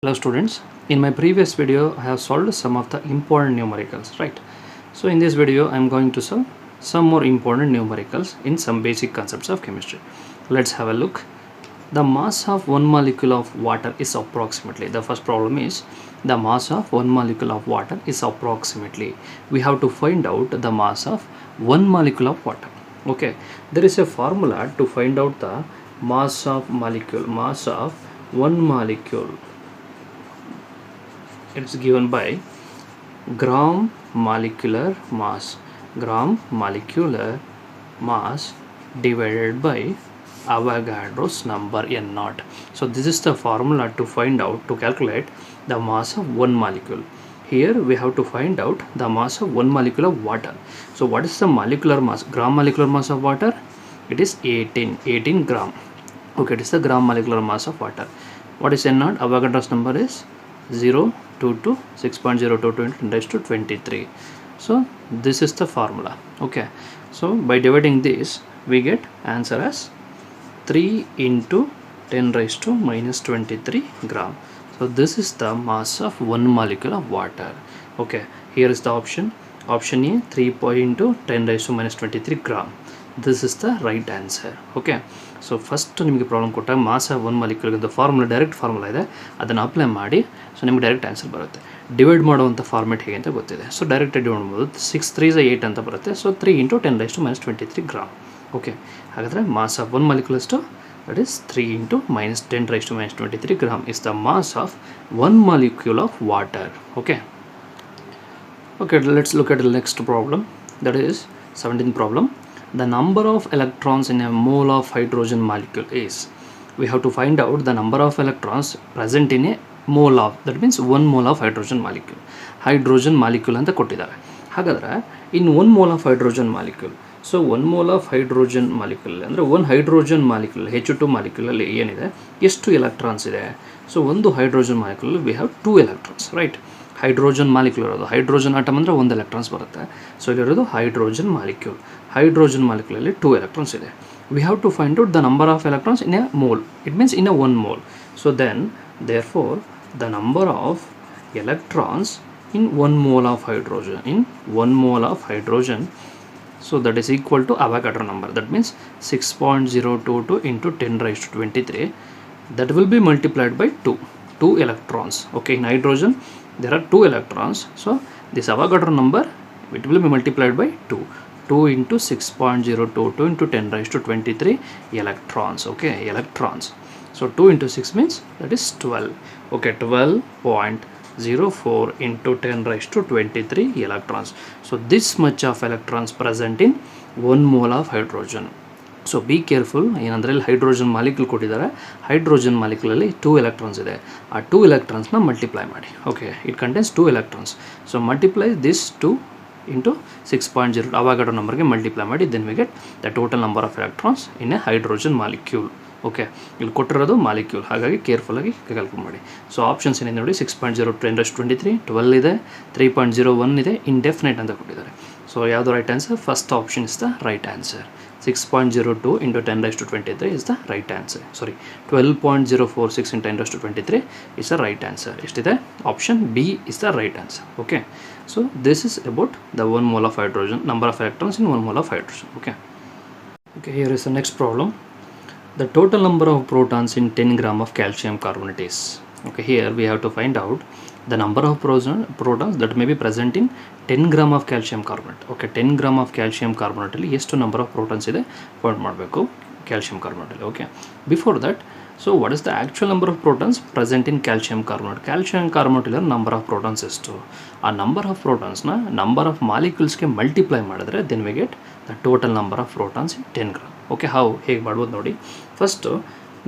Hello students, in my previous video I have solved some of the important numericals, right? So in this video I am going to solve some more important numericals in some basic concepts of chemistry. Let's have a look. The mass of one molecule of water is approximately, the first problem is the mass of one molecule of water is approximately. We have to find out the mass of one molecule of water. Okay, there is a formula to find out the mass of one molecule. It's given by gram molecular mass divided by Avogadro's number n naught. So this is the formula to find out, to calculate the mass of one molecule. Here we have to find out the mass of one molecule of water. So what is the molecular mass? Gram molecular mass of water? It is 18 gram. Okay, it is the gram molecular mass of water. What is n naught? Avogadro's number is 0.22 6.022 into 10 raised to 23. So this is the formula. Okay, so by dividing this we get answer as 3 into 10 raised to minus 23 gram. So this is the mass of one molecule of water. Okay, here is the option A, 3 into 10 raised to minus 23 gram. This is the right answer. Okay, so first ನಿಮಗೆ problem ಕೊಟ್ಟಾಗ mass of one molecule ಅಂತ formula, direct formula ಇದೆ, ಅದನ್ನು apply ಮಾಡಿ so ನಿಮಗೆ direct answer ಬರುತ್ತೆ. Divide ಮಾಡುವಂಥ format ಹೇಗೆ ಅಂತ ಗೊತ್ತಿದೆ. ಸೊ ಡೈರೆಕ್ಟ್ ಡಿವೈಡ್ ಮಾಡ್ಬೋದು. 6 3 8 ಅಂತ ಬರುತ್ತೆ. So 3 into 10 raised to minus 23 gram. Okay, ಹಾಗಾದರೆ ಮಾಸ್ ಆಫ್ ಒನ್ ಮಾಲಿಕ್ಯೂಲ್ ಎಷ್ಟು? That is 3 into minus 10 raised to minus 23 gram is the mass of one molecule of water. Okay, let's look at the next problem. That is 17th problem. The number of electrons in a mole of hydrogen molecule is, we have to find out the number of electrons present in a mole of, that means 1 mole of hydrogen molecule ಅಂತ ಕೊಟ್ಟಿದ್ದಾರೆ. ಹಾಗಾದರೆ in 1 mole of hydrogen molecule, so 1 mole of hydrogen molecule ಅಂದರೆ 1 hydrogen molecule H2 molecule ಅಲ್ಲಿ ಏನಿದೆ, ಎಷ್ಟು electrons ಇದೆ? So ಒಂದು hydrogen molecule we have 2 electrons, right? Hydrogen molecule ಇರೋದು, ಹೈಡ್ರೋಜನ್ ಆಟಮ್ ಅಂದರೆ 1 ಎಲೆಕ್ಟ್ರಾನ್ಸ್ ಬರುತ್ತೆ. ಸೊ ಇಲ್ಲಿರೋದು ಹೈಡ್ರೋಜನ್ ಮಾಲಿಕ್ಯೂಲಲ್ಲಿ 2 electrons ಇದೆ. We have to find out the number of electrons in a mole. It means in a 1 mole. So then therefore the number of electrons in 1 mole of hydrogen, so that is equal to Avogadro number. That means 6.022 into 10 raised to 23. That will be multiplied by 2 electrons. Okay, in hydrogen there are 2 electrons. So this Avogadro number, it will be multiplied by 2 into 6.022 into 10 raised to 23 electrons. Okay, electrons. So 2 into 6 means that is 12. Okay, 12.04 into 10 raised to 23 electrons. So this much of electrons present in 1 mole of hydrogen. So be careful. ಏನಂದರೆ ಇಲ್ಲಿ hydrogen molecule ಕೊಟ್ಟಿದ್ದಾರೆ, hydrogen ಮಾಲಿಕ್ಯೂಲಲ್ಲಿ 2 electrons ಇದೆ. ಆ 2 electronsನ multiply ಮಾಡಿ. Okay, it contains 2 electrons. So multiply this 2 into 6.0 Avogadro ನಂಬರ್ಗೆ multiply ಮಾಡಿ, then we get the total number of electrons in a hydrogen molecule. Okay, ಇಲ್ಲಿ ಕೊಟ್ಟಿರೋದು ಮಾಲಿಕ್ಯೂಲ್, ಹಾಗಾಗಿ ಕೇರ್ಫುಲ್ಲಾಗಿ ಕ್ಯಾಲ್ಕುಲೇಟ್ ಮಾಡಿ. ಸೊ ಆಪ್ಷನ್ಸ್ ಏನಿದೆ ನೋಡಿ, 6.0 10 raised to 23, 12 ಇದೆ, 3.01 ಇದೆ, ಇಂಡೆಫಿನೈಟ್ ಅಂತ ಕೊಟ್ಟಿದ್ದಾರೆ. ಸೊ ಯಾವುದು right answer? First option is the right answer. 6.02 into 10 raised to 23 is the right answer. Sorry, 12.046 into 10 raised to 23 is the right answer. Ishtide option B is the right answer. Okay, so this is about the 1 mole of hydrogen, number of electrons in 1 mole of hydrogen. Okay, here is the next problem. The total number of protons in 10 gram of calcium carbonate is. Okay, here we have to find out the number of protons that may be present in 10 gram of calcium carbonate. Okay, 10 gram of calcium carbonate ಅಲ್ಲಿ ಎಷ್ಟು number of protons ಇದೆ find ಮಾಡಬೇಕು calcium carbonate ಅಲ್ಲಿ. Okay, before that, so what is the actual number of protons present in calcium carbonate? Calcium carbonate ಇರೋ number of protons ಎಷ್ಟು? ಆ number of ಪ್ರೋಟಾನ್ಸ್ನ number of ಮಾಲಿಕ್ಯೂಲ್ಸ್ಗೆ ಮಲ್ಟಿಪ್ಲೈ ಮಾಡಿದ್ರೆ then we get the total number of protons in 10 gram. Okay, ಹೇಗೆ ಮಾಡ್ಬೋದು ನೋಡಿ. First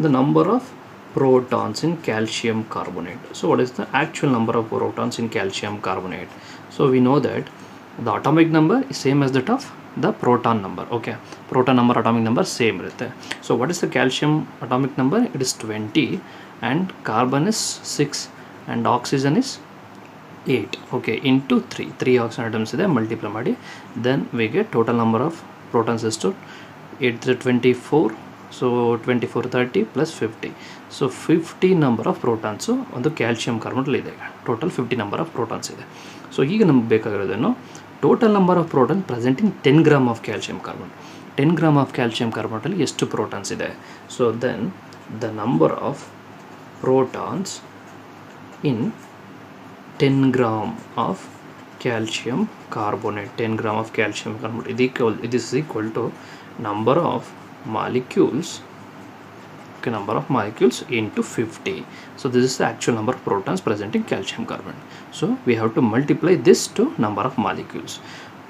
the number of protons in calcium carbonate. So what is the actual number of protons in calcium carbonate? So we know that the atomic number is same as that of the proton number. Okay, proton number, atomic number same irutte. So what is the calcium atomic number? It is 20 and carbon is 6 and oxygen is 8. Okay, into 3 oxygen atoms ide, multiply ಮಾಡಿ, then we get total number of protons is to 8 to 24 so 24 30 plus 50, so 50 number of protons ಒಂದು calcium ಕಾರ್ಬನೇಟಲ್ಲಿ ಇದೆ. Total 50 number of protons ಇದೆ. So ಈಗ ನಮ್ಗೆ ಬೇಕಾಗಿರೋದೇನು, total number of proton present in 10 gram of calcium carbonate. 10 gram of calcium ಕಾರ್ಬನೇಟಲ್ಲಿ ಎಷ್ಟು protons ಇದೆ. So then the number of protons in 10 gram of calcium carbonate, 10 gram of calcium carbonate, it is equal to number of molecules, okay, number of molecules into 50. So this is the actual number of protons present in calcium carbonate. So we have to multiply this to number of molecules.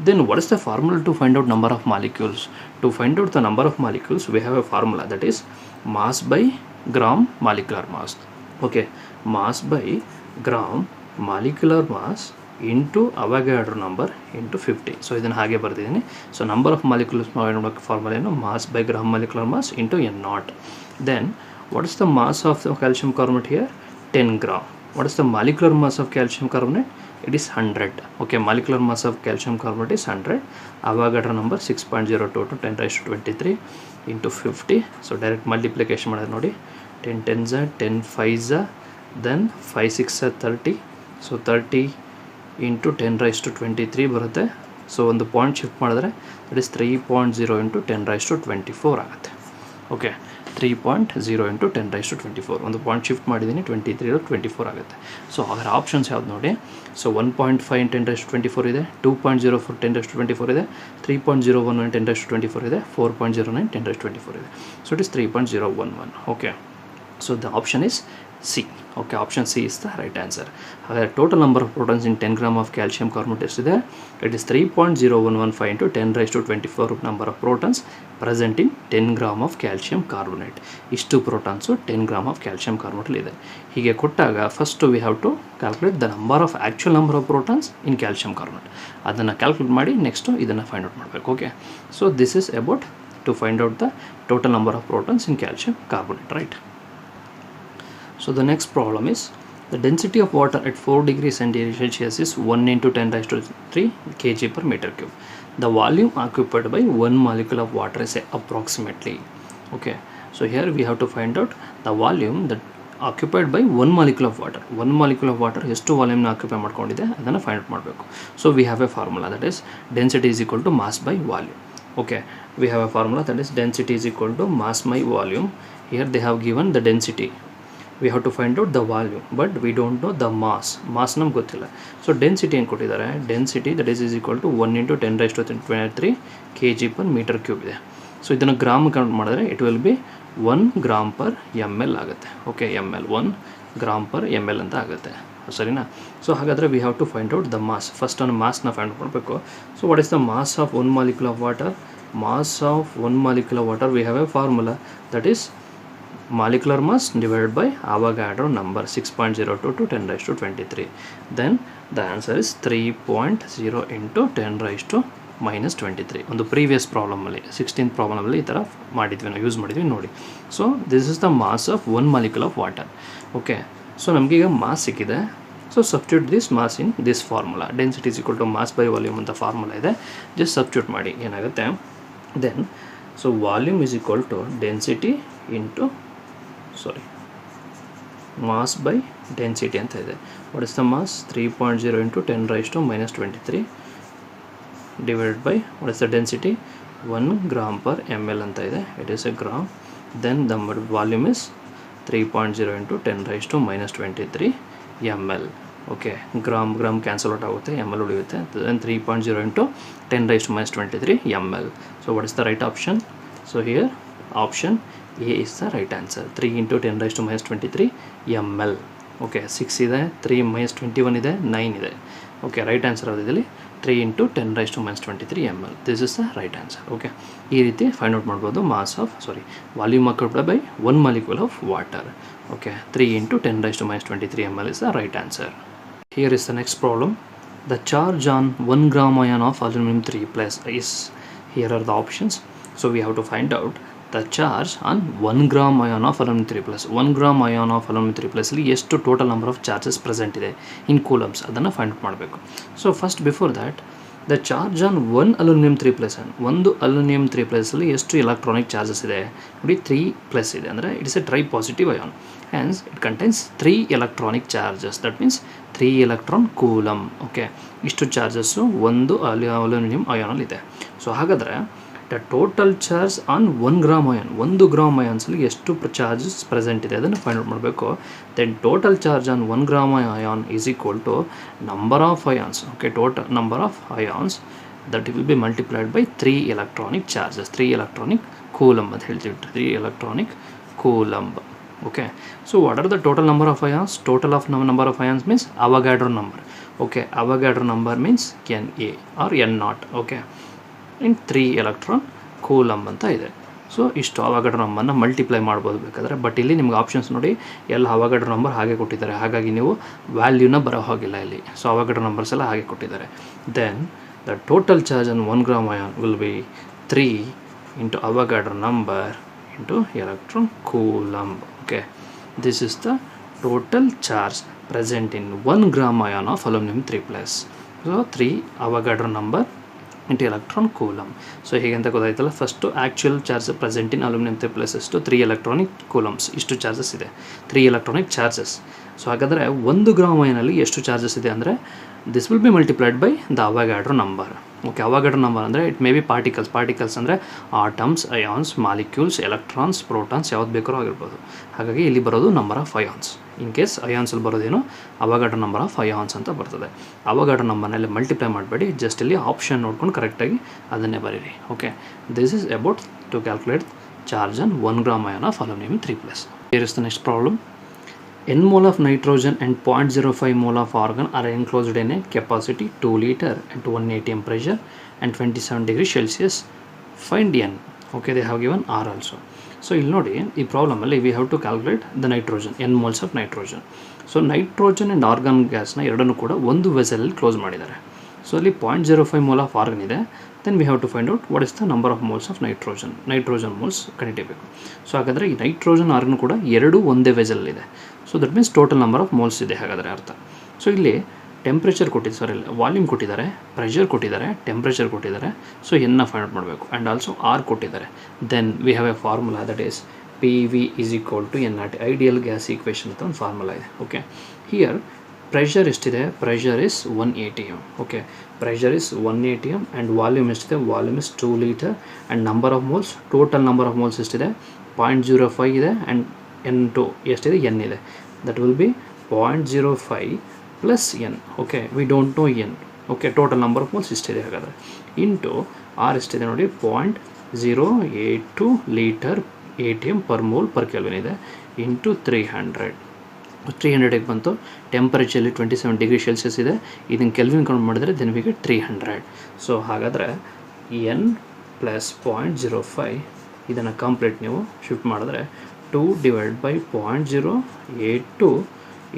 Then what is the formula to find out number of molecules? To find out the number of molecules, we have a formula, that is mass by gram molecular mass. Okay, mass by gram molecular mass into Avogadro number into 50. So ಇದನ್ನು ಹಾಗೆ ಬರ್ತಿದ್ದೀನಿ. So number of molecules ಮಾಡೋಕ್ಕೆ formula ಏನು, mass by gram molecular mass into N naught. Then what is the mass of the calcium carbonate here, 10 gram. What is the molecular mass of calcium carbonate, it is 100. Okay, molecular mass of calcium carbonate is 100. Avogadro number 6.02 to 10 raised to 23 into 50. So direct multiplication ಮಾಡಿದ್ರೆ ನೋಡಿ, 10 10s are 10 5s are, then 5 6 are 30. So 30 into 10 raised to 23 ಬರುತ್ತೆ. So ಒಂದು point shift ಮಾಡಿದ್ರೆ that is 3.0 into 10 raised to 24 ಆಗುತ್ತೆ. Okay, 3.0 into 10 raised to 24. ಒಂದು point shift ಮಾಡಿದ್ದೀನಿ, 23 24 ಆಗುತ್ತೆ. So ಅದರ ಆಪ್ಷನ್ಸ್ ಯಾವ್ದು ನೋಡಿ. ಸೊ 1.5 in 10 raised to 24 ಇದೆ, 2.04 10 raised to 24 ಇದೆ, 3.01 10 raised to 24 ಇದೆ, 4.09 10 raised to 24 ಇದೆ. So it is 3.011. Okay, so the option is C. Okay, option C is the right answer. Total number of protons in 10 gram of calcium carbonate is there. It is 3.0115 into 10 raised to 24 number of protons present in 10 gram of calcium carbonate. Ishtu protons 10 gram of calcium carbonate ಇದೆ. ಹೀಗೆ ಕೊಟ್ಟಾಗ first we have to calculate the number of actual number of protons in calcium carbonate. ಅದನ್ನು calculate ಮಾಡಿ next ಇದನ್ನು find out ಮಾಡಬೇಕು. Okay, so this is about to find out the total number of protons in calcium carbonate, right? So the next problem is the density of water at 4 degrees Celsius is 1 into 10 raised to 3 kg per meter cube. The volume occupied by one molecule of water is approximately. Okay, so here we have to find out the volume that occupied by one molecule of water. One molecule of water ಎಷ್ಟು volume occupy ಮಾಡ್ಕೊಂಡಿದೆ ಅದನ್ನು find out ಮಾಡಬೇಕು. So we have a formula, that is density is equal to mass by volume. Okay, we have a formula, that is density is equal to mass by volume. Here they have given the density. We have to find out the volume, but we don't know the mass. Mass ನಮ್ಗೆ ಗೊತ್ತಿಲ್ಲ. So density ಏನು ಕೊಟ್ಟಿದ್ದಾರೆ, density that is equal to 1 into 10 raised to 23 kg per meter cube ಇದೆ. So ಇದನ್ನು gram count ಮಾಡಿದ್ರೆ it will B 1 gram per ml ಆಗುತ್ತೆ. Okay, ml 1 gram per ml ಅಂತ ಆಗುತ್ತೆ, ಸರಿನಾ? ಸೊ ಹಾಗಾದರೆ we have to find out the mass. First ಒಂದು ಮಾಸ್ನ ಫೈಂಡ್ ಔಟ್ ಮಾಡಬೇಕು. So what is the mass of one molecule of water? Mass of one molecule of water, we have a formula, that is molecular mass divided by Avogadro number 6.02 to 10 raised to 23. Then the answer is 3.0 into 10 raised to minus 23. On the previous problem ಅಲ್ಲಿ 16th problem ಅಲ್ಲಿ ಈ ಥರ ಮಾಡಿದ್ವಿ, ನಾವು use ಮಾಡಿದ್ವಿ ನೋಡಿ. So this is the mass of one molecule of water. Okay, so ನಮಗೀಗ mass ಸಿಕ್ಕಿದೆ. So substitute this mass in this formula. Density is equal to mass by volume ಅಂತ ಫಾರ್ಮುಲಾ ಇದೆ, ಜಸ್ಟ್ ಸಬ್ಸ್ಟಿಟ್ಯೂಟ್ ಮಾಡಿ ಏನಾಗುತ್ತೆ. Then so volume is equal to density into mass by density ಅಂತ ಇದೆ. What is the mass? 3.0 into 10 raised to minus 23 divided by what is the density? 1 gram per ml ಅಂತ ಇದೆ, it is a gram. Then the volume is 3.0 into 10 raised to minus 23 ml. Okay, gram cancel out ಆಗುತ್ತೆ, ml ಉಳಿಯುತ್ತೆ. Then 3.0 into 10 raised to minus 23 ml. So what is the right option? So here option A is the right answer. 3 into 10 raised to minus 23 ml. Okay, 6 ಇದೆ, 3 minus 21 ಇದೆ, 9 ಇದೆ. Okay, right answer ಯಾವುದಿದೆ? 3 into 10 raised to minus 23 ml. This is the right answer. Okay, ಈ ರೀತಿ find out ಮಾಡ್ಬೋದು mass of volume occupied by one molecule of water. Okay, 3 into 10 raised to minus 23 ml is the right answer. Here is the next problem. The charge on 1 gram ion of aluminum 3 plus is, here are the options. So we have to find out the charge on 1 gram ion of aluminum 3 plus. 1 gram ion of aluminum 3 plus ಅಲ್ಲಿ ಎಷ್ಟು total number of charges present ಇದೆ ಇನ್ coulombs, ಅದನ್ನು find out ಮಾಡಬೇಕು. So first before that the charge on one aluminium 3+, ಒಂದು aluminium 3+ಅಲ್ಲಿ ಎಷ್ಟು electronic charges ಇದೆ ನೋಡಿ, 3+ ಇದೆ ಅಂದರೆ it's a tri positive ion. Hence it contains 3 electronic charges, that means 3 electron coulomb. Okay, ಇಷ್ಟು ಚಾರ್ಜಸ್ಸು ಒಂದು ಅಲ್ಯೂಮಿನಿಯಂ ಅಯಾನಲ್ಲಿ ಇದೆ. ಸೊ ಹಾಗಾದರೆ the total charge on 1 gram ion, 1 gram ಅಯಾನ್ಸಲ್ಲಿ ಎಷ್ಟು ಚಾರ್ಜಸ್ ಪ್ರೆಸೆಂಟ್ ಇದೆ ಅದನ್ನು ಫೈಂಡ್ ಔಟ್ ಮಾಡಬೇಕು. Then total charge on 1 gram ion is equal to number of ions. Okay, total number of ions that will be multiplied by 3 electronic charges, 3 electronic coulomb ಅಂತ ಹೇಳ್ತೀವಿ, 3 electronic coulomb. Okay, so what are the total number of ions? Total of number of ions means Avogadro number. Okay, Avogadro number means Na or N0. Okay, in 3 electron coulomb ಅಂತ ಇದೆ. So ಇಷ್ಟು ಅವಗಾಡ್ರೋ ನಂಬರ್ನ multiply ಮಾಡ್ಬೋದು ಬೇಕಾದರೆ, but ಇಲ್ಲಿ ನಿಮ್ಗೆ options ನೋಡಿ ಎಲ್ಲ ಅವಗಾಡ್ರೋ ನಂಬರ್ ಹಾಗೆ ಕೊಟ್ಟಿದ್ದಾರೆ, ಹಾಗಾಗಿ ನೀವು ವ್ಯಾಲ್ಯೂನ ಬರೋ ಹೋಗಿಲ್ಲ ಇಲ್ಲಿ. ಸೊ ಅವಗಾಡ್ರೋ ನಂಬರ್ಸ್ ಎಲ್ಲ ಹಾಗೆ ಕೊಟ್ಟಿದ್ದಾರೆ. Then the total charge on 1 gram ion will be 3 into Avogadro number into electron coulomb. Okay, this is the total charge present in 1 gram ion of aluminium 3+. So 3 Avogadro number into electron coulomb. So ಹೇಗೆ ಅಂತ ಗೊತ್ತಾಯ್ತಲ್ಲ, first actual charge present in aluminium 3+ ಎಷ್ಟು 3 electronic coulombs, ಇಷ್ಟು charges ಇದೆ, 3 electronic charges. So ಹಾಗಾದರೆ 1 gram ಅಯಾನಲ್ಲಿ ಎಷ್ಟು charges ಇದೆ ಅಂದರೆ this will be multiplied by the Avogadro number. Okay, Avogadro number ಅಂದರೆ ಇಟ್ ಮೇ ಬಿ ಪಾರ್ಟಿಕಲ್ಸ್ ಅಂದರೆ atoms, ions, molecules, electrons, protons, ಯಾವ್ದು ಬೇಕಾದ್ರೂ ಆಗಿರ್ಬೋದು. ಹಾಗಾಗಿ ಇಲ್ಲಿ ಬರೋದು number of ions. In case ಅಯಾನ್ಸಲ್ಲಿ ಬರೋದೇನು ಅವಗಾಡ್ರೋ ನಂಬರ್ ಆಫ್ ಅಯಾನ್ಸ್ ಅಂತ ಬರ್ತದೆ. ಅವಗಾಡ್ರೋ ನಂಬರ್ನಲ್ಲಿ ಮಲ್ಟಿಪ್ಲೈ ಮಾಡಬೇಡಿ, ಜಸ್ಟ್ ಇಲ್ಲಿ ಆಪ್ಷನ್ ನೋಡ್ಕೊಂಡು ಕರೆಕ್ಟಾಗಿ ಅದನ್ನೇ ಬರೀರಿ. Okay, this is about to calculate charge on 1 gram ion of aluminium 3+. Here is the next problem. N mole of nitrogen and 0.05 mole of argon are enclosed in a capacity 2 liter at 1 atm pressure and 27 degrees Celsius. Find N. Okay, they have given R also. So ಇಲ್ಲಿ ನೋಡಿ, ಈ ಪ್ರಾಬ್ಲಮಲ್ಲಿ we have to calculate the nitrogen, N moles of nitrogen. So nitrogen and argon ಗ್ಯಾಸ್ನ ಎರಡನ್ನೂ ಕೂಡ ಒಂದು ವೆಸಲಲ್ಲಿ close ಮಾಡಿದ್ದಾರೆ. So ಅಲ್ಲಿ 0.05 mole ಆಫ್ ಆರ್ಗನ್ ಇದೆ. Then we have to find out what is the number of moles of nitrogen moles ಕಂಡುಹಿಡಿಯಬೇಕು. So ಹಾಗಾದರೆ ಈ ನೈಟ್ರೋಜನ್ ಆರ್ಗನ್ ಕೂಡ ಎರಡೂ ಒಂದೇ ವೆಸಲಲ್ಲಿದೆ. So that means total number of moles ಇದೆ ಹಾಗಾದರೆ ಅರ್ಥ. ಸೊ ಇಲ್ಲಿ ಟೆಂಪ್ರೇಚರ್ ಕೊಟ್ಟಿದ್ದಾರೆ, ಇಲ್ಲ ವಾಲ್ಯೂಮ್ ಕೊಟ್ಟಿದ್ದಾರೆ, ಪ್ರೆಷರ್ ಕೊಟ್ಟಿದ್ದಾರೆ, ಟೆಂಪ್ರೇಚರ್ ಕೊಟ್ಟಿದ್ದಾರೆ. ಸೊ ಎನ್ನ ಫೈಂಡ್ ಔಟ್ ಮಾಡಬೇಕು ಆ್ಯಂಡ್ ಆಲ್ಸೋ ಆರ್ ಕೊಟ್ಟಿದ್ದಾರೆ. Then we have a formula that is PV is equal to NRT, ideal gas equation ಅಂತ ಒಂದು ಫಾರ್ಮುಲಾ ಇದೆ. ಓಕೆ, ಹಿಯರ್ ಪ್ರೆಷರ್ ಎಷ್ಟಿದೆ? Pressure is 1 atm. Okay, pressure is 1 atm and volume ಎಷ್ಟಿದೆ? Volume is 2 litre and number of moles, total number of moles ಎಷ್ಟಿದೆ? 0.05 ಇದೆ and N2 ಎಷ್ಟಿದೆ? N ಇದೆ. That will be 0.05 plus N. Okay, we don't know N. Okay, total number of moles ಇಷ್ಟಿದೆ ಹಾಗಾದರೆ. Into R ಎಷ್ಟಿದೆ ನೋಡಿ? 0.082 litre atm per mole per kelvin ಇದೆ, into 300 ಬಂತು. ಟೆಂಪರೇಚರಲ್ಲಿ 27 ಡಿಗ್ರಿ ಸೆಲ್ಸಿಯಸ್ ಇದೆ. ಇದನ್ನು ಕೆಲ್ವಿನ್ ಕೌಂಟ್ ಮಾಡಿದರೆ ದೆನ್ ವಿ ಗೆಟ್ 300. ಸೊ ಹಾಗಾದರೆ N ಪ್ಲಸ್ 0.05 ಇದನ್ನು ಕಂಪ್ಲೀಟ್ ನೀವು ಶಿಫ್ಟ್ ಮಾಡಿದ್ರೆ 2 ಡಿವೈಡ್ ಬೈ 0.082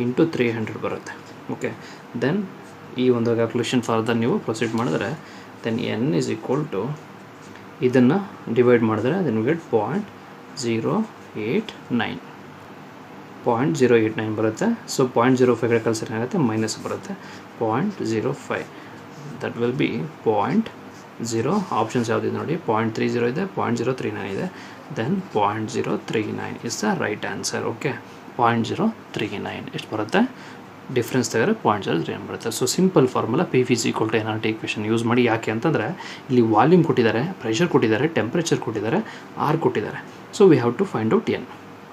ಇಂಟು 300 ಬರುತ್ತೆ. ಓಕೆ, ದೆನ್ ಈ ಒಂದು ಕ್ಯಾಲ್ಕುಲೇಷನ್ ಫರ್ದರ್ ನೀವು ಪ್ರೊಸೀಡ್ ಮಾಡಿದ್ರೆ then N is equal to ಇದನ್ನು ಡಿವೈಡ್ ಮಾಡಿದ್ರೆ ದೆನ್ ವಿ ಗೆಟ್ 0.089 ಬರುತ್ತೆ. ಸೊ 0.05 ಕಡೆ ಕಲ್ಸರ್ ಏನಾಗುತ್ತೆ? ಮೈನಸ್ ಬರುತ್ತೆ. 0.05 ದಟ್ ವಿಲ್ ಬಿ 0. ಆಪ್ಷನ್ಸ್ ಯಾವುದಿದೆ ನೋಡಿ? 0.30 ಇದೆ, 0.039 ಇದೆ, then 0.039 is the right answer. Okay, 0.039 ಎಷ್ಟು ಬರುತ್ತೆ? ಡಿಫ್ರೆನ್ಸ್ ತೆಗೆದ್ರೆ 0.039 ಬರುತ್ತೆ. So simple formula PV is equal to NRT equation use ಮಾಡಿ. ಯಾಕೆ ಅಂತಂದರೆ ಇಲ್ಲಿ ವಾಲ್ಯೂಮ್ ಕೊಟ್ಟಿದ್ದಾರೆ, ಪ್ರೆಷರ್ ಕೊಟ್ಟಿದ್ದಾರೆ, ಟೆಂಪ್ರೇಚರ್ ಕೊಟ್ಟಿದ್ದಾರೆ, ಆರ್ ಕೊಟ್ಟಿದ್ದಾರೆ. So we have to find out N.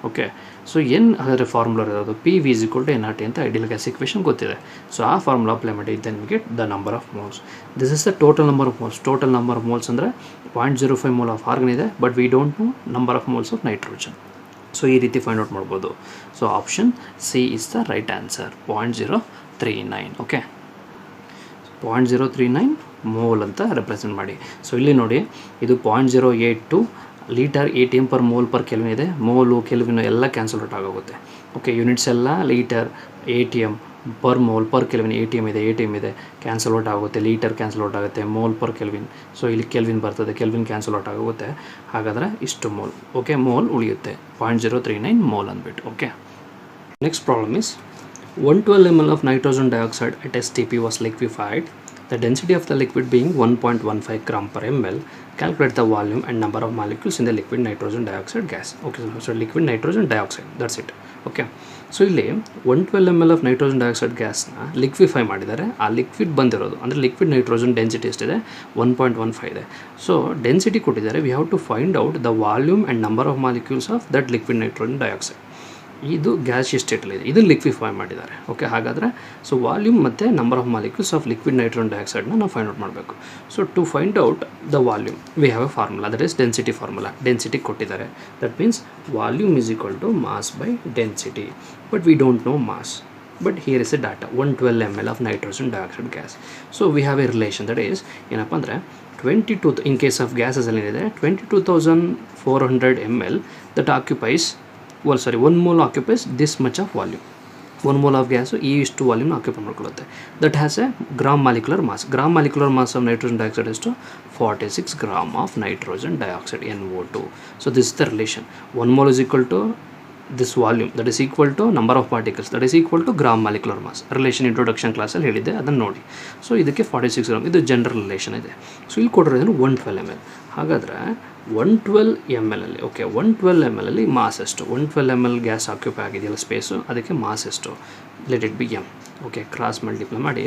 Okay, so N ಹಾಗಾದರೆ ಫಾರ್ಮುಲಾ ಇರೋದು PV is equal to NRT ಅಂತ ಐಡಿಯಲ್ ಗ್ಯಾಸ್ ಈಕ್ವೇಷನ್ ಗೊತ್ತಿದೆ. ಸೊ ಆ ಫಾರ್ಮುಲಾ ಅಪ್ಲೈ ಮಾಡಿ then we get the number of moles. This is the total number of moles. Total number of moles ಅಂದರೆ 0.05 mole of argon ಇದೆ, but we don't know number of moles of nitrogen. So ಈ ರೀತಿ find out ಮಾಡ್ಬೋದು. So option C is the right answer, 0.039. Okay, 0.039 mole ಅಂತ represent ಮಾಡಿ. So ಇಲ್ಲಿ ನೋಡಿ, ಇದು 0.082 litre atm per mole per kelvin ಇದೆ. ಮೋಲು ಕೆಲ್ವಿನ್ ಎಲ್ಲ ಕ್ಯಾನ್ಸಲ್ ಔಟ್ ಆಗೋಗುತ್ತೆ. ಓಕೆ, ಯೂನಿಟ್ಸ್ ಎಲ್ಲ litre atm per mole per kelvin atm ಇದೆ ಕ್ಯಾನ್ಸಲ್ ಔಟ್ ಆಗುತ್ತೆ. ಲೀಟರ್ ಕ್ಯಾನ್ಸಲ್ ಔಟ್ ಆಗುತ್ತೆ, ಮೋಲ್ ಪರ್ ಕೆಲ್ವಿನ್. ಸೊ ಇಲ್ಲಿ ಕೆಲ್ವಿನ್ ಬರ್ತದೆ, ಕೆಲ್ವಿನ್ ಕ್ಯಾನ್ಸಲ್ ಔಟ್ ಆಗುತ್ತೆ. ಹಾಗಾದರೆ ಇಷ್ಟು ಮೋಲ್. ಓಕೆ, ಮೋಲ್ ಉಳಿಯುತ್ತೆ 0.039 ಮೋಲ್ ಅಂದ್ಬಿಟ್ಟು. Okay, next problem is 112 ml of nitrogen dioxide at STP was liquefied The density of the liquid being 1.15 gram per ml, calculate the volume and number of molecules in the liquid nitrogen dioxide gas. Okay, so liquid nitrogen dioxide, that's it. Okay, ಸೊ ಇಲ್ಲಿ 112 ml of nitrogen dioxide ಗ್ಯಾಸ್ನ liquefy ಮಾಡಿದ್ದಾರೆ. ಆ liquid ಬಂದಿರೋದು ಅಂದರೆ liquid nitrogen density ಎಷ್ಟಿದೆ 1.15 ಇದೆ. So density ಕೊಟ್ಟಿದ್ದಾರೆ, we have to find out the volume and number of molecules of that liquid nitrogen dioxide. ಇದು ಗ್ಯಾಸಿಯಸ್ ಸ್ಟೇಟಲ್ಲಿದೆ, ಇದನ್ನು ಲಿಕ್ವಿಫೈ ಮಾಡಿದ್ದಾರೆ. ಓಕೆ, ಹಾಗಾದರೆ ಸೊ ವಾಲ್ಯೂಮ್ ಮತ್ತು number of molecules of liquid nitrogen ಡೈಆಕ್ಸೈಡ್ನ ನಾವು ಫೈಂಡ್ ಔಟ್ ಮಾಡಬೇಕು. So to find out the volume we have a formula, that is density formula. Density ಕೊಟ್ಟಿದ್ದಾರೆ, that means volume is equal to mass by density. But we don't know mass, but here is a data 112 ml of nitrogen dioxide gas. So we have a relation, that is ಏನಪ್ಪ ಅಂದರೆ 22 in case of ಗ್ಯಾಸಸಲ್ಲಿ ಏನಿದೆ 22,400 ml that occupies 1 mole occupies this much of volume. 1 mole of gas ಇಷ್ಟು ವಾಲ್ಯೂಮ್ನ occupy ಮಾಡ್ಕೊಳ್ಳುತ್ತೆ. That has a gram molecular mass. Gram molecular mass of nitrogen dioxide ಎಷ್ಟು 46 gram of nitrogen dioxide NO2. So this is the relation. 1 mole is equal to this volume, that is equal to number of particles, that is equal to gram molecular mass. Relation introduction ಕ್ಲಾಸಲ್ಲಿ ಹೇಳಿದ್ದೆ, ಅದನ್ನು ನೋಡಿ. So ಇದಕ್ಕೆ 46 gram, ಇದು general relation ಇದೆ. So ಇಲ್ಲಿ ಕೊಟ್ಟಿರೋದು 112 ml. ಹಾಗಾದರೆ 112 ml ಅಲ್ಲಿ, ಓಕೆ 112 ml ಅಲ್ಲಿ ಮಾಸ್ ಎಷ್ಟು? 112 ml ಗ್ಯಾಸ್ ಆಕ್ಯುಪೈ ಆಗಿದೆಯಲ್ಲ ಸ್ಪೇಸು, ಅದಕ್ಕೆ ಮಾಸ್ ಎಷ್ಟು? Let it be M. Okay, cross multiply ಮಾಡಿ,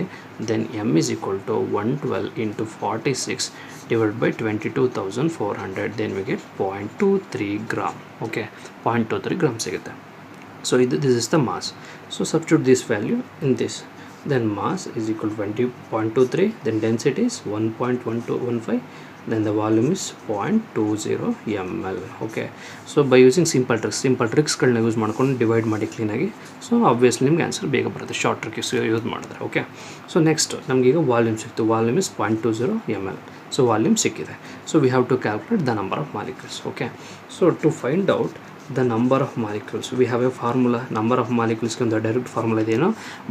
then M is equal to 112 into 46 divided by 22,400, then we get 0.23 gram. Okay, 0.23 gram ಸಿಗುತ್ತೆ. So this is the mass. So substitute this value in this, then mass is equal to 20.23, then density is 1.1215, then the volume is 0.20 ml. Okay, so by using simple ಟ್ರಿಕ್ಸ್ಗಳನ್ನ use ಮಾಡ್ಕೊಂಡು divide ಮಾಡಿ ಕ್ಲೀನಾಗಿ, so obviously ನಿಮ್ಗೆ answer ಬೇಗ ಬರುತ್ತೆ short tricks use ಮಾಡಿದ್ರೆ. Okay, so next ನಮಗೀಗ volume ಸಿಕ್ತು. Volume is 0.20 ml. So volume ಸಿಕ್ಕಿದೆ. So we have to calculate the number of molecules. Okay, so to find out the number of molecules we have a formula. Number of ಮಾಲಿಕ್ಯೂಲ್ಸ್ಗೆ ಒಂದು direct formula ಇದೇನು,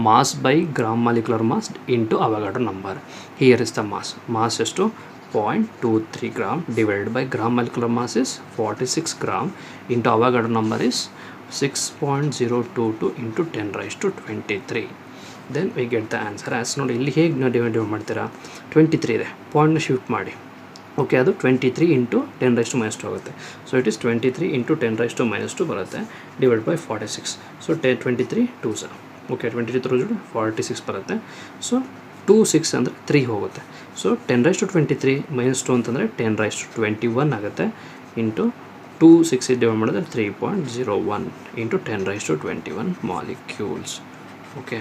mass by gram molecular mass into Avogadro number. Here is the mass. Mass ಎಷ್ಟು 0.23 gram divided by gram molecular mass is 46 gram into Avogadro number is 6.022 into 10 raised to 23. Then we get the answer as ನೋಡಿ ಇಲ್ಲಿ ಹೇಗೆ ನಾವು divide ಮಾಡ್ತೀರಾ, 23 ಇದೆ, ಪಾಯಿಂಟ್ನ shift ಮಾಡಿ. Okay, ಅದು 23 ಇಂಟು 10 raised to -2 ಆಗುತ್ತೆ. So it is 23 into 10 raised to -2 ಬರುತ್ತೆ, divide by 46. So 23 2s. Okay, 23 through 46 ಬರುತ್ತೆ. ಸೊ 2 6 ಅಂದರೆ 3 ಹೋಗುತ್ತೆ. ಸೊ 10 raised to 23 -2 ಅಂತಂದರೆ 10 raised to 21 ಆಗುತ್ತೆ, ಇಂಟು 2 6 ಡಿವೈಡ್ ಮಾಡಿದ್ರೆ 3.01 into 10 raised to 21 molecules. Okay,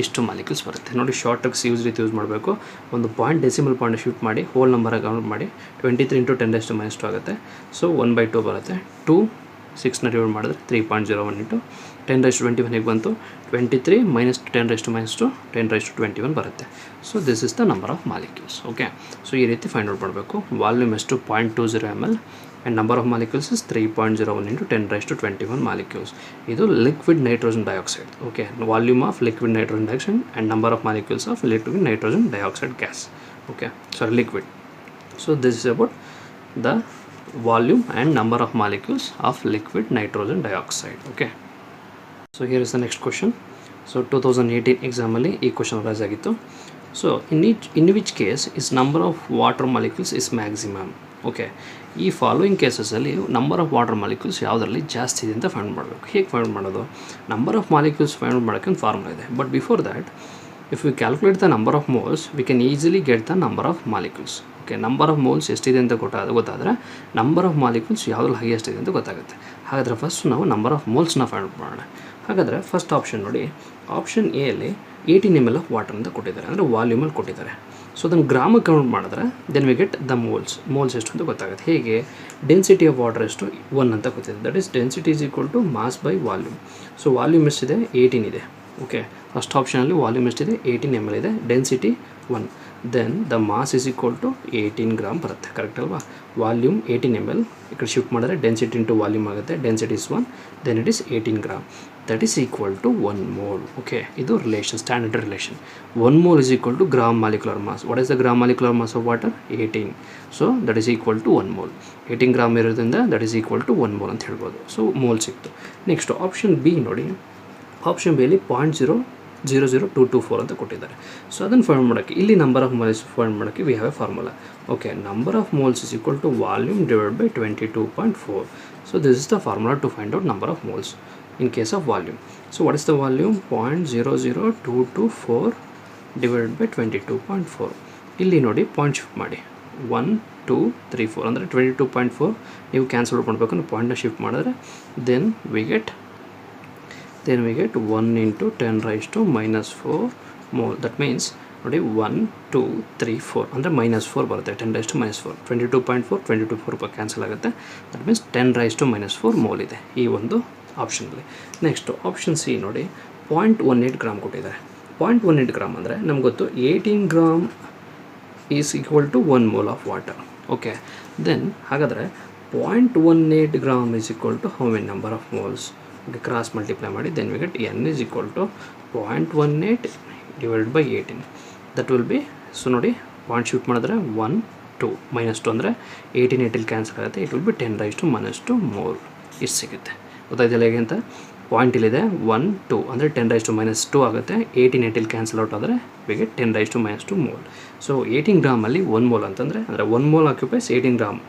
ಇಷ್ಟು ಮಾಲಿಕ್ಯೂಲ್ಸ್ ಬರುತ್ತೆ. ನೋಡಿ, ಶಾರ್ಟ್ ಟ್ರಿಕ್ಸ್ ಯೂಸ್ ಮಾಡಬೇಕು. ಒಂದು ಪಾಯಿಂಟ್ ಡೆಸಿಮಲ್ ಪಾಯಿಂಟ್ ಶಿಫ್ಟ್ ಮಾಡಿ ಹೋಲ್ ನಂಬರಾಗಿ ಕೌಂಟ್ ಮಾಡಿ. 23 ಇಂಟು 10 raised to -2 ಆಗುತ್ತೆ. ಸೊ 1/2 ಬರುತ್ತೆ. 2 6ನ ಡಿವೈಡ್ ಮಾಡಿದ್ರೆ 3.01 ಇಂಟು 10 raised to 21 ಹೇಗೆ ಬಂತು, 23 minus 10 raised to -2 10 raised to 21 ಬರುತ್ತೆ. So this is the number of molecules. Okay, so ಈ ರೀತಿ ಫೈಂಡ್ ಔಟ್ ಮಾಡಬೇಕು. ವಾಲ್ಯೂಮ್ ಎಷ್ಟು 0.20 ml and number of molecules is 3.01 into 10 raised to 21 molecules. ಇದು liquid nitrogen dioxide. Okay, volume of liquid nitrogen dioxide and number of molecules of liquid nitrogen dioxide gas. Okay, sorry liquid. So this is about the volume and number of molecules of liquid nitrogen dioxide. Okay, so here is the next question. So 2018 exam alli ee question arise agittu. So in which case is number of water molecules is maximum. Okay, ಈ following ಕೇಸಸಲ್ಲಿ number of water molecules ಯಾವುದರಲ್ಲಿ ಜಾಸ್ತಿ ಇದೆ ಅಂತ find ಮಾಡಬೇಕು. ಹೇಗೆ find ಮಾಡೋದು, number of molecules find ಮಾಡೋಕ್ಕೆ ಒಂದು ಫಾರ್ಮುಲಾ ಇದೆ. But before that, if we calculate the number of moles, we can easily get the number of molecules. Okay, number of moles ಎಷ್ಟಿದೆ ಅಂತ ಗೊತ್ತಾದರೆ ನಂಬರ್ ಆಫ್ ಮಾಲಿಕ್ಯೂಲ್ಸ್ ಯಾವುದ್ರಲ್ಲಿ highest ಇದೆ ಅಂತ ಗೊತ್ತಾಗುತ್ತೆ. ಹಾಗಾದರೆ ಫಸ್ಟ್ ನಾವು ನಂಬರ್ ಆಫ್ ಮೋಲ್ಸ್ನ ಫೈಂಡ್ ಔಟ್ ಮಾಡೋಣ. ಹಾಗಾದರೆ ಫಸ್ಟ್ ಆಪ್ಷನ್ ನೋಡಿ, ಆಪ್ಷನ್ ಎ ಅಲ್ಲಿ 18 ml ಆಫ್ ವಾಟರ್ ಅಂತ ಕೊಟ್ಟಿದ್ದಾರೆ, ಅಂದರೆ ವಾಲ್ಯೂಮಲ್ಲಿ ಕೊಟ್ಟಿದ್ದಾರೆ. ಸೊ ಅದನ್ನು ಗ್ರಾಮಿಗೆ ಕೌಂಟ್ ಮಾಡಿದ್ರೆ then we get the moles ಎಷ್ಟು ಅಂತ ಗೊತ್ತಾಗುತ್ತೆ. ಹೇಗೆ, ಡೆನ್ಸಿಟಿ ಆಫ್ ವಾಟರ್ ಎಷ್ಟು 1 ಅಂತ ಗೊತ್ತಿದೆ, that is density is equal to mass by volume. So volume ಎಷ್ಟಿದೆ 18 ಇದೆ. ಓಕೆ, ಫಸ್ಟ್ ಆಪ್ಷನಲ್ಲಿ ವಾಲ್ಯೂಮ್ ಎಷ್ಟಿದೆ 18 ml ಇದೆ, density 1, then the mass is equal to 18 gram ಬರುತ್ತೆ. ಕರೆಕ್ಟ್ ಅಲ್ವಾ? ವಾಲ್ಯೂಮ್ 18 ml, ಈ ಕಡೆ ಶಿಫ್ಟ್ ಮಾಡಿದ್ರೆ ಡೆನ್ಸಿಟಿ ಇಂಟು ವಾಲ್ಯೂಮ್ ಆಗುತ್ತೆ, density is 1, then it is 18 gram, that is equal to 1 mole. Okay, ಇದು relation, standard relation. 1 mole is equal to gram molecular mass. What is the gram molecular mass of water? 18. So that is equal to 1 mole. 18 gram ಇರೋದ್ರಿಂದ that is equal to 1 mole ಅಂತ ಹೇಳ್ಬೋದು. So mole ಸಿಕ್ತು. Next option B ನೋಡಿ, option ಬಿಯಲ್ಲಿ 0.0 0.00224 ಅಂತ ಕೊಟ್ಟಿದ್ದಾರೆ. So ಅದನ್ನು find ಮಾಡೋಕ್ಕೆ ಇಲ್ಲಿ ನಂಬರ್ ಆಫ್ ಮಾಲ್ಸ್ ಫೈಂಡ್ ಮಾಡೋಕ್ಕೆ we have a formula. Okay, number of moles is equal to volume divided by 22.4. So this is the formula to find out number of moles in case of volume. So what is the volume? 0.00224 divided by 22.4. ಇಲ್ಲಿ ನೋಡಿ point shift ಮಾಡಿ 1 2 3 4 ಅಂದರೆ 22.4 ನೀವು cancel ಮಾಡಬೇಕು. ಪಾಯಿಂಟ್ನ shift ಮಾಡಿದ್ರೆ then we get 1 into 10 raised to minus 4 mole. That means ನೋಡಿ 1 2 3 4 ಅಂದರೆ -4 ಬರುತ್ತೆ. 10 raised to minus 4, 22.4 22.4 ಕ್ಯಾನ್ಸಲ್ ಆಗುತ್ತೆ. That means 10 raised to minus 4 mole ಇದೆ ಈ ಒಂದು ಆಪ್ಷನಲ್ಲಿ. ನೆಕ್ಸ್ಟು ಆಪ್ಷನ್ ಸಿ ನೋಡಿ 0.18 ಗ್ರಾಮ್ ಕೊಟ್ಟಿದ್ದಾರೆ. 0.18 ಗ್ರಾಮ್ ಅಂದರೆ ನಮ್ಗೆ ಗೊತ್ತು 18 gram is equal to 1 mole of water. Okay, then ಹಾಗಾದರೆ 0.18 gram is equal to how many number of moles? Okay, cross multiply ಮಾಡಿ then we get n is equal to 0.18 divided by 18. That will be, so ನೋಡಿ point shift ಮಾಡಿದ್ರೆ 1 2 -2 ಅಂದರೆ 18 cancel ಆಗುತ್ತೆ. It will be 10 raised to minus 2 mole ಇಷ್ಟು ಸಿಗುತ್ತೆ. ಗೊತ್ತಾಯ್ತಿಲ್ಲ ಹೇಗೆ ಅಂತ? ಪಾಯಿಂಟ್ ಇಲ್ಲಿದೆ 1 2 ಅಂದರೆ 10 raised to minus 2 ಆಗುತ್ತೆ. 18 ಕ್ಯಾನ್ಸಲ್ ಔಟ್ ಆದರೆ we get 10 raised to minus 2 mole. So 18 ಗ್ರಾಮಲ್ಲಿ 1 mole ಅಂತಂದರೆ 1 mole occupies 18 gram.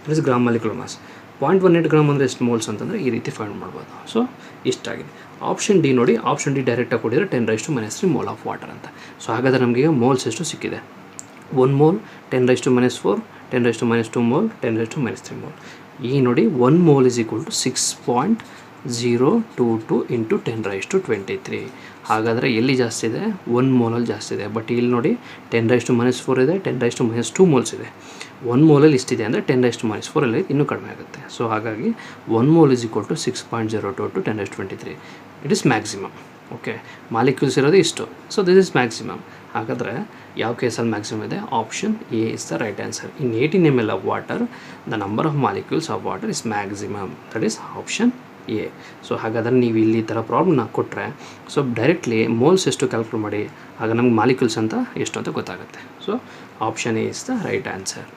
It is gram molecular mass. 0.18 gram ಅಂದರೆ ಎಷ್ಟು ಮೋಲ್ಸ್ ಅಂತಂದರೆ ಈ ರೀತಿ ಫೈಂಡ್ ಮಾಡ್ಬೋದು. ಸೊ ಇಷ್ಟಾಗಿದೆ. ಆಪ್ಷನ್ ಡಿ ನೋಡಿ, ಆಪ್ಷನ್ ಡಿ ಡೈರೆಕ್ಟಾಗಿ ಕೊಟ್ಟಿದ್ರೆ 10 raised to minus 3 mole of water ಅಂತ. ಸೊ ಹಾಗಾದರೆ ನಮಗೆ ಮೋಲ್ಸ್ ಎಷ್ಟು ಸಿಕ್ಕಿದೆ? 1 mole 10 raised to minus 4, 10 raised to minus 2 mole, 10 raised to minus 3 mole. ಈ ನೋಡಿ 1 mole is equal to 6.022 into 10 raised to 23. ಹಾಗಾದರೆ ಎಲ್ಲಿ ಜಾಸ್ತಿ ಇದೆ? 1 ಮೋಲಲ್ಲಿ ಜಾಸ್ತಿ ಇದೆ. ಬಟ್ ಇಲ್ಲಿ ನೋಡಿ 10 raised to minus 4 ಇದೆ, 10 raised to minus 2 moles ಇದೆ. 1 ಮೋಲಲ್ಲಿ ಇಷ್ಟಿದೆ ಅಂದರೆ 10 raised to minus 4 ಅಲ್ಲಿ ಇನ್ನೂ ಕಡಿಮೆ ಆಗುತ್ತೆ. ಸೊ ಹಾಗಾಗಿ 1 mole is equal to 6.022 10 raised to 23. It is maximum. Okay, molecules ಇರೋದು ಇಷ್ಟು. So this is maximum. ಹಾಗಾದರೆ ಯಾವ ಕೇಸಲ್ಲಿ ಮ್ಯಾಕ್ಸಿಮಮ್ ಇದೆ? Option A is the right answer. In 18 ml of water, the number of molecules of water is maximum. That is option A. So ಹಾಗಾದರೆ ನೀವು ಇಲ್ಲಿ ಈ ಥರ ಪ್ರಾಬ್ಲಮ್ನ ಕೊಟ್ಟರೆ ಸೊ ಡೈರೆಕ್ಟ್ಲಿ ಮೋಲ್ಸ್ ಎಷ್ಟು ಕ್ಯಾಲ್ಕುಲೇಟ್ ಮಾಡಿ ಆಗ ನಮ್ಗೆ ಮಾಲಿಕ್ಯೂಲ್ಸ್ ಅಂತ ಎಷ್ಟು ಅಂತ ಗೊತ್ತಾಗುತ್ತೆ. So option A is the right answer.